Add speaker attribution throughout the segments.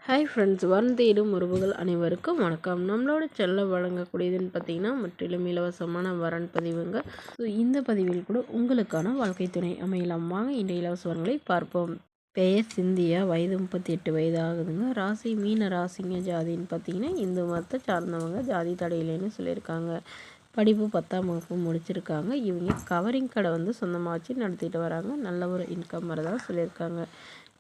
Speaker 1: Hi friends, வரம் தேடும் உறவுகள் அனைவருக்கும் வணக்கம். நம்மளோட செல்ல வழங்கக்கூடியதுன்னு பார்த்தீங்கன்னா முற்றிலும் இலவசமான வரன் பதிவுங்க. ஸோ இந்த பதிவில் கூட உங்களுக்கான வாழ்க்கை துணை அமையலாம். வாங்க இன்றைய இலவச வரன்களை பார்ப்போம். பெயர் சிந்தியா, வயது 38 வயது ஆகுதுங்க. ராசி மீன ராசிங்க. ஜாதின்னு பார்த்தீங்கன்னா இந்து மதத்தை சார்ந்தவங்க. ஜாதி தடையிலேன்னு சொல்லியிருக்காங்க. படிப்பு 10ஆம் வகுப்பு முடிச்சிருக்காங்க. இவங்க கவரிங் கடை சொந்தமாக வச்சு நடத்திட்டு வராங்க. நல்ல ஒரு இன்கம் வரதாக சொல்லியிருக்காங்க.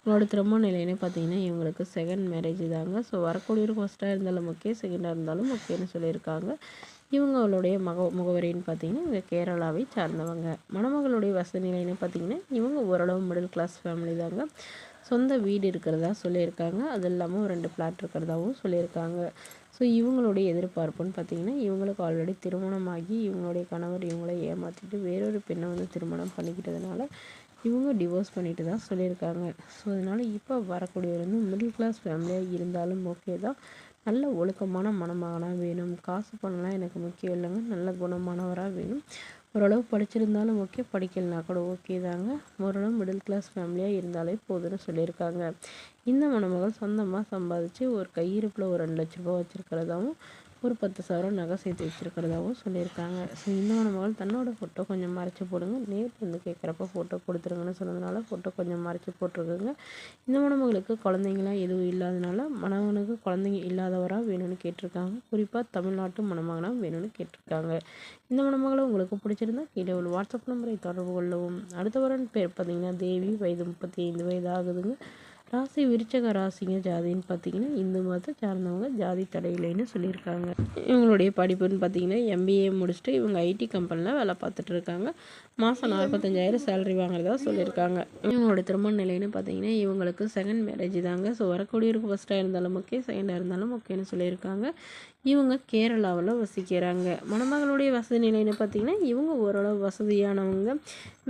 Speaker 1: உங்களோட திருமண நிலைன்னு பார்த்தீங்கன்னா இவங்களுக்கு செகண்ட் மேரேஜ் தாங்க. ஸோ வரக்கூடியவருக்கு ஃபஸ்ட்டாக இருந்தாலும் ஓகே, செகண்டாக இருந்தாலும் ஓகேன்னு சொல்லியிருக்காங்க. இவங்களுடைய முகவரின்னு பார்த்தீங்கன்னா இவங்க கேரளாவை சார்ந்தவங்க. மணமகளுடைய வசதி நிலைன்னு பார்த்தீங்கன்னா இவங்க ஓரளவு மிடில் கிளாஸ் ஃபேமிலி தாங்க. சொந்த வீடு இருக்கிறதா சொல்லியிருக்காங்க. அது இல்லாமல் ஒரு 2 ஃப்ளாட் இருக்கிறதாகவும் சொல்லியிருக்காங்க. ஸோ இவங்களுடைய எதிர்பார்ப்புன்னு பார்த்தீங்கன்னா இவங்களுக்கு ஆல்ரெடி திருமணமாகி இவங்களுடைய கணவர் இவங்களை ஏமாற்றிட்டு வேறொரு பெண்ணை திருமணம் பண்ணிக்கிட்டதுனால இவங்க டிவோர்ஸ் பண்ணிட்டு தான் சொல்லியிருக்காங்க. ஸோ அதனால் இப்போ வரக்கூடியவர் மிடில் கிளாஸ் ஃபேமிலியாக இருந்தாலும் ஓகே தான். நல்ல ஒழுக்கமான மணமகனாக வேணும். காசு பணம்லாம் எனக்கு முக்கியம் இல்லைங்க. நல்ல குணமானவராக வேணும். ஓரளவு படிச்சிருந்தாலும் ஓகே, படிக்கலைனா கூட ஓகே தாங்க. ஓரளவு மிடில் கிளாஸ் ஃபேமிலியாக இருந்தாலே போதும்னு சொல்லியிருக்காங்க. இந்த மணமகள் சொந்தமாக சம்பாதிச்சு ஒரு கையிருப்பில் ஒரு 2 லட்ச ரூபா வச்சுருக்கிறதாவும் ஒரு 10,000 நகை சேர்த்து வச்சுருக்கிறதாகவும் சொல்லியிருக்காங்க. ஸோ இந்த மணமகள் தன்னோட ஃபோட்டோ கொஞ்சம் மறைச்சி போடுங்க. நேரில் கேட்குறப்ப ஃபோட்டோ கொடுத்துருங்கன்னு சொன்னதுனால ஃபோட்டோ கொஞ்சம் மறைச்சி போட்டிருக்குங்க. இந்த மணமகளுக்கு குழந்தைங்களாம் எதுவும் இல்லாதனால மணவனுக்கு குழந்தைங்க இல்லாதவராக வேணும்னு கேட்டிருக்காங்க. குறிப்பாக தமிழ்நாட்டு மணமகனாக வேணும்னு கேட்டிருக்காங்க. இந்த மணமகளை உங்களுக்கு பிடிச்சிருந்தா கீழே உள்ள வாட்ஸ்அப் நம்பரை தொடர்பு கொள்ளவும். அடுத்த வரன் பேர் பார்த்தீங்கன்னா தேவி, வயது 35 வயது ஆகுதுங்க. ராசி விருச்சக ராசிங்க. ஜாதின்னு பார்த்தீங்கன்னா இந்து மதத்தை சார்ந்தவங்க. ஜாதி தடையிலைன்னு சொல்லியிருக்காங்க. இவங்களுடைய படிப்புன்னு பார்த்தீங்கன்னா MBA முடிச்சுட்டு இவங்க ஐடி கம்பெனியில் வேலை பார்த்துட்டு இருக்காங்க. மாதம் 45,000 சேலரி வாங்குறதா சொல்லியிருக்காங்க. இவங்களோட திருமண நிலைன்னு பார்த்தீங்கன்னா இவங்களுக்கு செகண்ட் மேரேஜ் தாங்க. ஸோ வரக்கூடியவருக்கு ஃபஸ்ட்டாக இருந்தாலும் ஓகே, செகண்டாக இருந்தாலும் ஓகேன்னு சொல்லியிருக்காங்க. இவங்க கேரளாவில் வசிக்கிறாங்க. மணமகளுடைய வசதி நிலைன்னு பார்த்தீங்கன்னா இவங்க ஓரளவு வசதியானவங்க.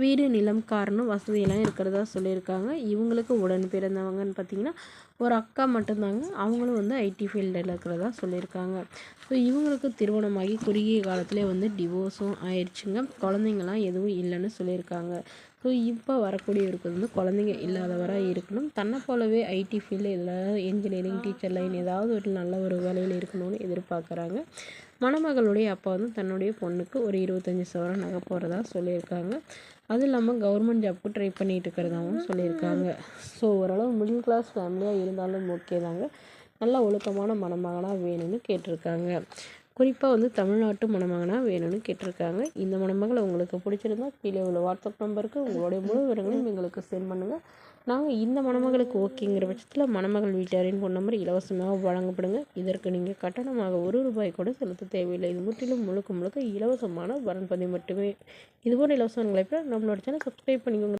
Speaker 1: வீடு, நிலம், கார்னு வசதியெல்லாம் இருக்கிறதா சொல்லியிருக்காங்க. இவங்களுக்கு உடன் பிறந்தவங்கன்னு பார்த்தீங்கன்னா ஒரு அக்கா மட்டும்தாங்க. அவங்களும் ஐடி ஃபீல்டில் இருக்கிறதா சொல்லியிருக்காங்க. ஸோ இவங்களுக்கு திருமணமாகி குறுகிய காலத்திலே டிவோர்ஸும் ஆயிடுச்சுங்க. குழந்தைங்களாம் எதுவும் இல்லைன்னு சொல்லியிருக்காங்க. ஸோ இப்போ வரக்கூடியவருக்கு குழந்தைங்க இல்லாதவராக இருக்கணும். தன்னை போலவே ஐடி ஃபீல்டு இதில் என்ஜினியரிங், டீச்சர் லைன் ஏதாவது ஒரு நல்ல ஒரு வேலையில் இருக்கணும்னு எதிர்பார்க்குறாங்க. மணமகளுடைய அப்பா தன்னுடைய பொண்ணுக்கு ஒரு 25,000 நகை போகிறதா சொல்லியிருக்காங்க. அதுவும் இல்லாமல் கவர்மெண்ட் ஜாப்க்கு ட்ரை பண்ணிகிட்டு இருக்கிறதாகவும் சொல்லியிருக்காங்க. ஸோ ஓரளவு மிடில் கிளாஸ் ஃபேமிலியாக இருந்தாலும் ஓகே தாங்க. நல்ல ஒழுக்கமான மணமகனாக வேணும்னு கேட்டிருக்காங்க. குறிப்பாக தமிழ்நாட்டு மணமகனாக வேணும்னு கேட்டிருக்காங்க. இந்த மணமகளை உங்களுக்கு பிடிச்சிருந்தா கீழே உள்ள வாட்ஸ்அப் நம்பருக்கு உங்களுடைய முழு விவரங்களையும் எங்களுக்கு சென்ட் பண்ணுங்கள். நாங்கள் இந்த மணமகளுக்கு ஓகேங்கிற பட்சத்தில் மணமகள் வீட்டாரின் ஃபோன் நம்பர் இலவசமாக வழங்கப்படுங்க. இதற்கு நீங்கள் கட்டணமாக ₹1 கூட செலுத்த தேவையில்லை. இது முற்றிலும் முழுக்க இலவசமான வரன் பதிவு மட்டுமே. இதுபோன்ற இலவசங்களை நம்மளோட சேனல் சப்ஸ்கிரைப் பண்ணிக்கோங்க.